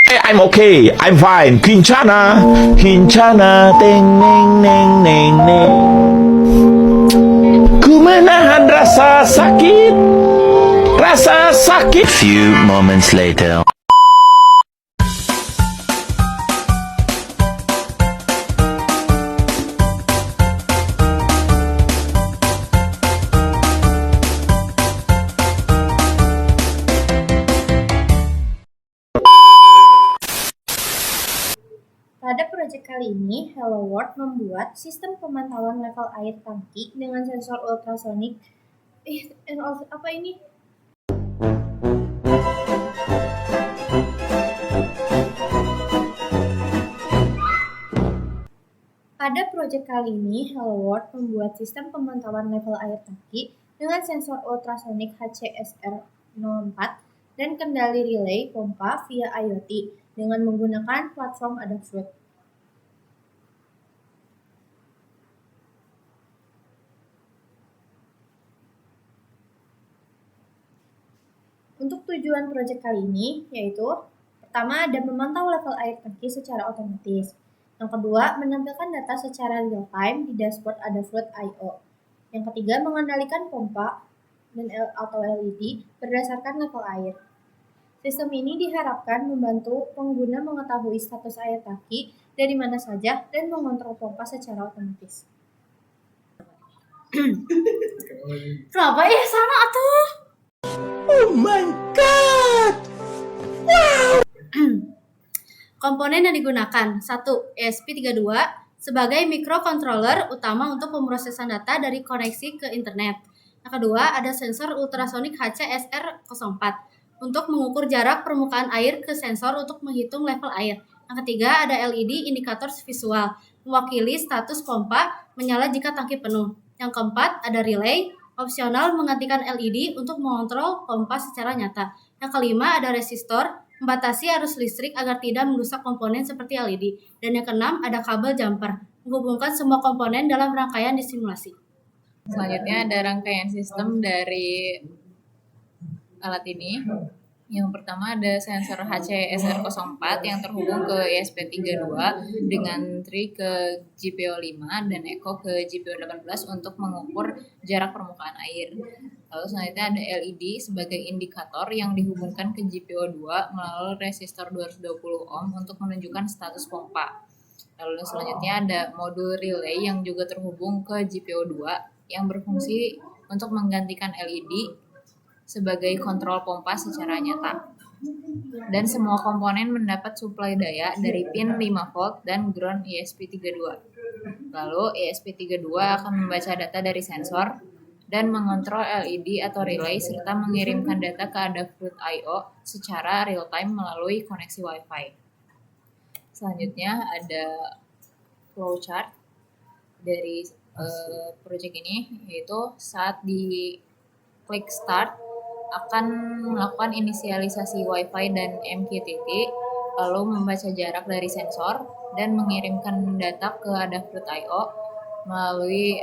I'm okay, I'm fine. Kincana, Kincana, teng neng neng neng neng. Ku menahan rasa sakit, rasa sakit. Few moments later. Pada proyek kali ini, Hello World membuat sistem pemantauan level air tangki dengan sensor ultrasonik. Apa ini? Pada proyek kali ini, Hello World membuat sistem pemantauan level air tangki dengan sensor ultrasonik HCSR04 dan kendali relay pompa via IoT dengan menggunakan platform Adafruit. Untuk tujuan proyek kali ini, yaitu pertama, ada memantau level air tangki secara otomatis. Yang kedua, menampilkan data secara real-time di dashboard Adafruit I/O. Yang ketiga, mengendalikan pompa atau LED berdasarkan level air. Sistem ini diharapkan membantu pengguna mengetahui status air tangki dari mana saja dan mengontrol pompa secara otomatis. Kenapa ya sana atuh? Oh my god! Komponen yang digunakan 1. ESP32 sebagai microcontroller utama untuk pemrosesan data dari koneksi ke internet. Yang kedua, ada sensor ultrasonik HCSR04 untuk mengukur jarak permukaan air ke sensor untuk menghitung level air. Yang ketiga, ada LED indikator visual mewakili status pompa menyala jika tangki penuh. Yang keempat, ada relay opsional menggantikan LED untuk mengontrol pompa secara nyata. Yang kelima, ada resistor membatasi arus listrik agar tidak merusak komponen seperti LED. Dan yang keenam, ada kabel jumper menghubungkan semua komponen dalam rangkaian disimulasi. Selanjutnya ada rangkaian sistem dari alat ini. Yang pertama ada sensor HCSR04 yang terhubung ke ESP32 dengan TRI ke GPO5 dan Echo ke GPO18 untuk mengukur jarak permukaan air. Lalu selanjutnya ada LED sebagai indikator yang dihubungkan ke GPO2 melalui resistor 220 ohm untuk menunjukkan status pompa. Lalu selanjutnya ada modul relay yang juga terhubung ke GPO2 yang berfungsi untuk menggantikan LED sebagai kontrol pompa secara nyata. Dan semua komponen mendapat suplai daya dari pin 5V dan ground ESP32. Lalu ESP32 akan membaca data dari sensor dan mengontrol LED atau relay serta mengirimkan data ke Adafruit I/O secara real time melalui koneksi Wi-Fi. Selanjutnya ada flowchart dari project ini, yaitu saat di klik start akan melakukan inisialisasi Wi-Fi dan MQTT, lalu membaca jarak dari sensor dan mengirimkan data ke Adafruit I/O melalui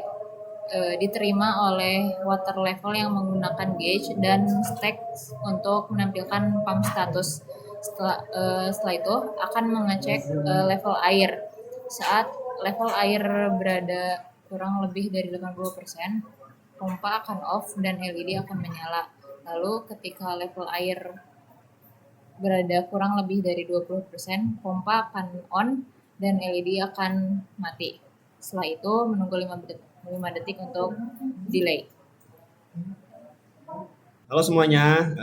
diterima oleh water level yang menggunakan gauge dan stack untuk menampilkan pump status. Setelah itu akan mengecek level air. Saat level air berada kurang lebih dari 80%, pompa akan off dan LED akan menyala. Lalu ketika level air berada kurang lebih dari 20%, pompa akan on dan LED akan mati. Setelah itu menunggu 5 detik untuk delay. Halo semuanya,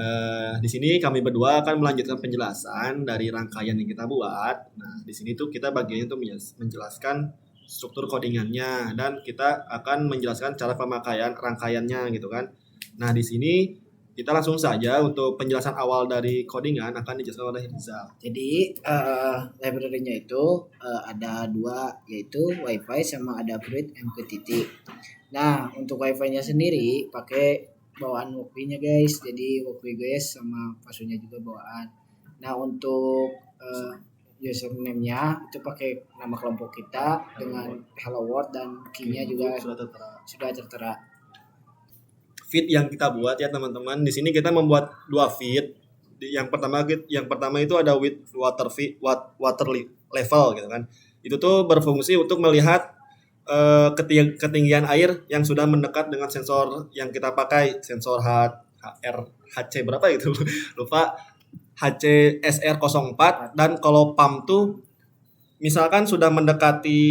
di sini kami berdua akan melanjutkan penjelasan dari rangkaian yang kita buat. Nah, di sini tuh kita bagiannya tuh menjelaskan struktur codingannya dan kita akan menjelaskan cara pemakaian rangkaiannya gitu kan. Nah, di sini kita langsung saja untuk penjelasan awal dari codingan akan dijelaskan oleh Rizal. Jadi library-nya itu ada dua, yaitu Wi-Fi sama ada Adafruit MQTT. Nah, untuk Wi-Fi-nya sendiri pakai bawaan Walkbee-nya guys. Jadi Walkbee guys sama password-nya juga bawaan. Nah, untuk username-nya itu pakai nama kelompok kita dengan Hello World dan key-nya juga sudah tertera. Feed yang kita buat ya teman-teman. Di sini kita membuat 2 feed. yang pertama itu ada with level gitu kan. Itu tuh berfungsi untuk melihat ketinggian air yang sudah mendekat dengan sensor yang kita pakai, sensor HC berapa itu lupa, HCSR04. Dan kalau pump tuh misalkan sudah mendekati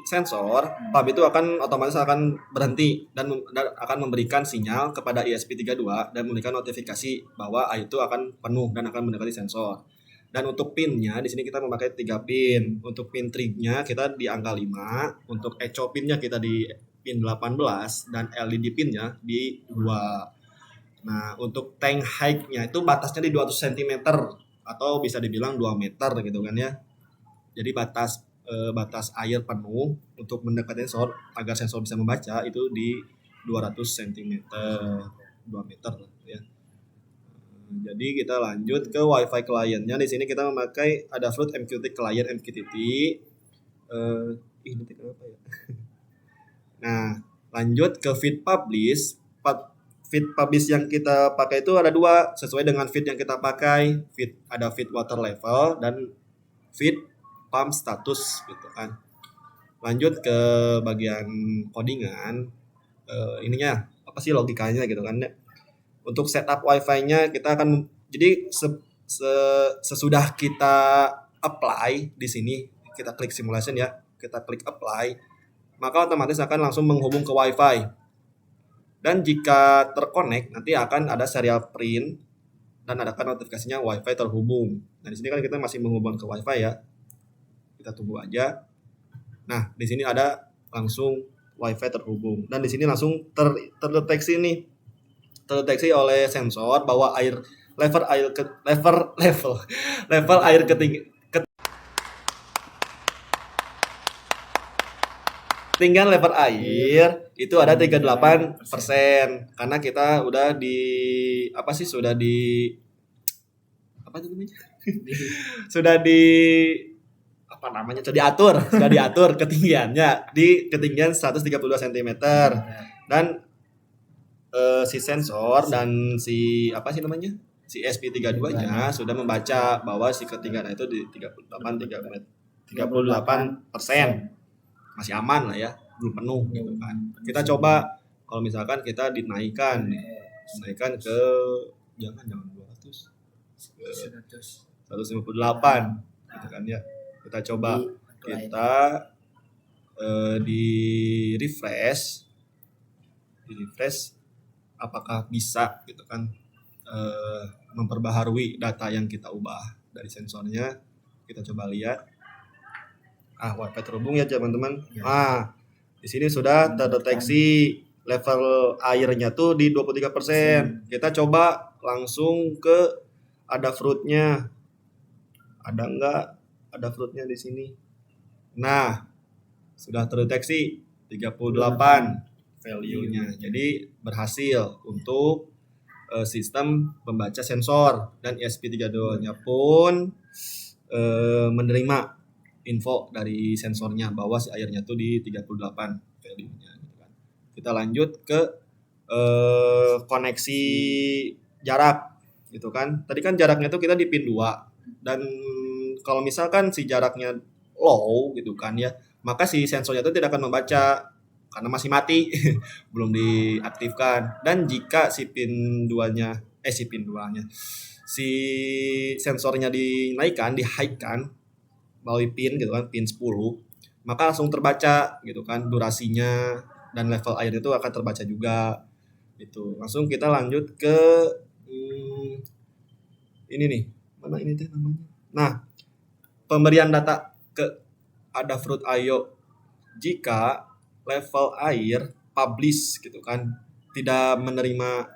sensor, pump itu otomatis akan berhenti dan akan memberikan sinyal kepada ESP32 dan memberikan notifikasi bahwa air itu akan penuh dan akan mendekati sensor. Dan untuk pinnya di sini kita memakai 3 pin. Untuk pin trignya kita di angka 5, untuk echo pinnya kita di pin 18 dan LED pinnya di 2. Nah, untuk tank height-nya itu batasnya di 200 cm atau bisa dibilang 2 meter gitu kan ya. Jadi batas air penuh untuk mendekati sensor agar sensor bisa membaca itu di 200 cm, 2 meter ya. Jadi kita lanjut ke WiFi kliennya. Di sini kita memakai Adafruit MQTT client MQTT. Ini apa ya? Nah, lanjut ke feed publish. Feed publish yang kita pakai itu ada 2 sesuai dengan feed yang kita pakai. Ada feed water level dan feed pump status gitu kan. Lanjut ke bagian codingan. Ininya apa sih logikanya gitu kan ya. Untuk setup Wi-Fi-nya kita akan jadi sesudah kita apply di sini, kita klik simulation ya, kita klik apply, maka otomatis akan langsung menghubung ke Wi-Fi. Dan jika terkonek nanti akan ada serial print dan ada notifikasinya Wi-Fi terhubung. Nah, di sini kan kita masih menghubung ke Wi-Fi ya. Kita tunggu aja. Nah, di sini ada langsung Wi-Fi terhubung dan di sini langsung terdeteksi oleh sensor bahwa level air ketinggian level air itu ada 38% karena kita udah sudah diatur ketinggiannya di ketinggian 132 cm dan si sensor dan si SP32-nya sudah membaca bahwa si ketinggian itu di 38%. Masih aman lah ya, belum penuh gitu kan. Kita coba kalau misalkan kita dinaikkan ke jangan 200 ke 158 gitu kan ya. Kita coba di refresh apakah bisa gitu kan memperbaharui data yang kita ubah dari sensornya. Kita coba lihat. Wi-Fi terhubung ya teman-teman. Di sini sudah terdeteksi level airnya tuh di 23%. Kita coba langsung ke Adafruitnya. Ada enggak Adafruitnya di sini? Nah, sudah terdeteksi 38 value-nya. Jadi berhasil untuk sistem pembaca sensor dan ESP32-nya pun menerima info dari sensornya bahwa si airnya tuh di 38 value-nya gitu kan. Kita lanjut ke koneksi jarak gitu kan. Tadi kan jaraknya tuh kita di pin 2 dan kalau misalkan si jaraknya low gitu kan ya, maka si sensornya itu tidak akan membaca karena masih mati belum diaktifkan. Dan jika si sensornya dinaikkan, di-high-kan melalui pin gitu kan, pin 10, maka langsung terbaca gitu kan durasinya dan level air itu akan terbaca juga gitu. Langsung kita lanjut ke ini nih, mana ini teh namanya. Nah, pemberian data ke Adafruit IO jika level air publish gitu kan tidak menerima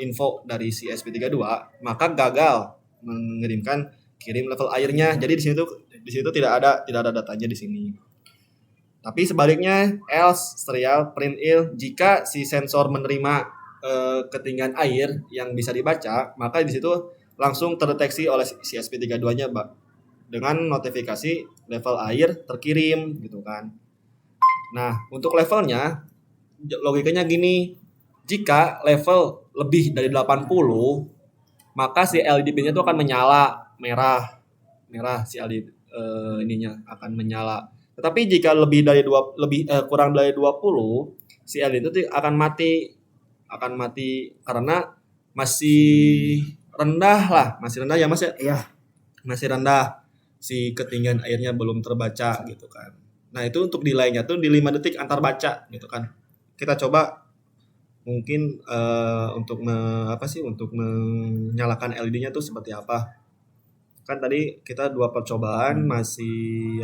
info dari si SP32, maka gagal mengirimkan kirim level airnya. Jadi di situ tidak ada datanya di sini. Tapi sebaliknya else serial print il, jika si sensor menerima ketinggian air yang bisa dibaca, maka di situ langsung terdeteksi oleh si SP32-nya dengan notifikasi level air terkirim gitu kan. Nah, untuk levelnya logikanya gini, jika level lebih dari 80 maka si LED pinnya itu akan menyala merah si LED ininya akan menyala. Tetapi jika kurang dari 20, si LED itu akan mati karena masih rendah ya Mas ya. Iya. Masih rendah, si ketinggian airnya belum terbaca gitu kan. Nah itu untuk delaynya tuh di 5 detik antar baca gitu kan. Kita coba mungkin untuk menyalakan LED-nya tuh seperti apa. Kan tadi kita 2 percobaan masih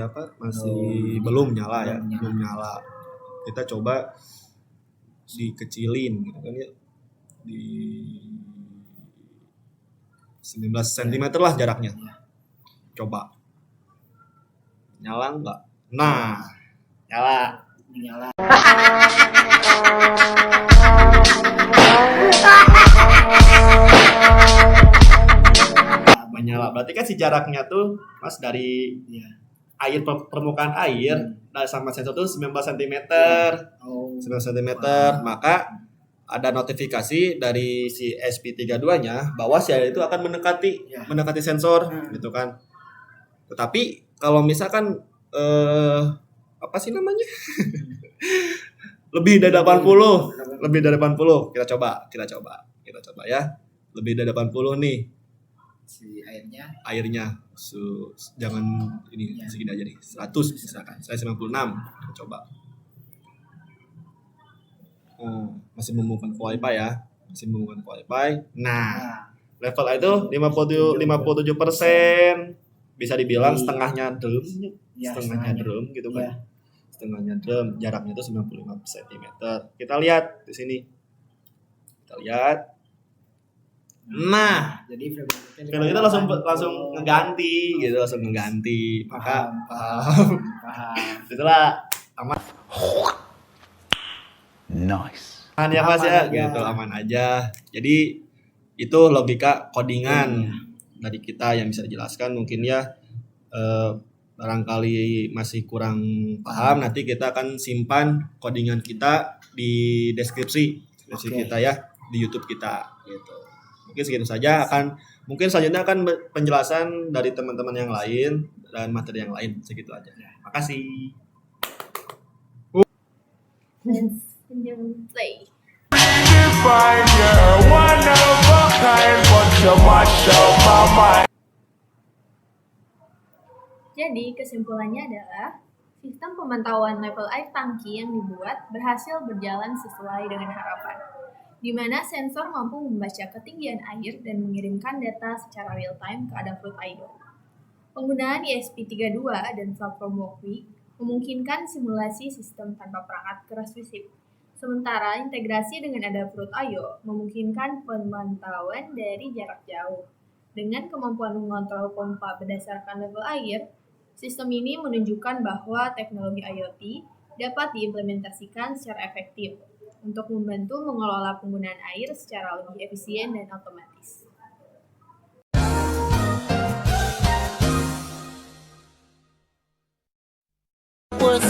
belum nyala ya, belum nyala. Kita coba dikecilin gitu kan ya, di 19 cm lah jaraknya. Coba nyala nggak? Nah, nyala. Menyala. Berarti kan si jaraknya tuh Mas dari permukaan air sama sensor tuh 19 cm. 19 cm, maka ada notifikasi dari si SP32-nya bahwa si air itu akan mendekati sensor gitu kan. Tetapi kalau misalkan apa sih namanya? lebih dari 80, kita coba ya. Lebih dari 80 nih. Si Airnya jangan ini segini aja nih. 100 misalkan. Saya 96. Kita coba. Masih memungkinkan Wi-Fi ya. Nah, level itu 57%. Bisa dibilang setengahnya drum gitu kan. Setengahnya drum, jaraknya itu 95 cm. Kita lihat di sini. Nah, jadi kalau kita langsung ngeganti gitu, maka paham. itulah aman. Nice. Ya Mas ya, gitu aman aja. Jadi itu logika codingan dari kita yang bisa dijelaskan. Mungkin ya barangkali masih kurang paham, nanti kita akan simpan codingan kita di deskripsi kita ya, di YouTube kita gitu. Mungkin segitu saja, mungkin selanjutnya akan penjelasan dari teman-teman yang lain dan materi yang lain, segitu aja. Makasih. Play. Jadi kesimpulannya adalah sistem pemantauan level air tangki yang dibuat berhasil berjalan sesuai dengan harapan, di mana sensor mampu membaca ketinggian air dan mengirimkan data secara real time ke Adafruit IO. Penggunaan ESP32 dan platform Walkme memungkinkan simulasi sistem tanpa perangkat keras fisik. Sementara integrasi dengan Adafruit IO memungkinkan pemantauan dari jarak jauh. Dengan kemampuan mengontrol pompa berdasarkan level air, sistem ini menunjukkan bahwa teknologi IoT dapat diimplementasikan secara efektif untuk membantu mengelola penggunaan air secara lebih efisien dan otomatis. Was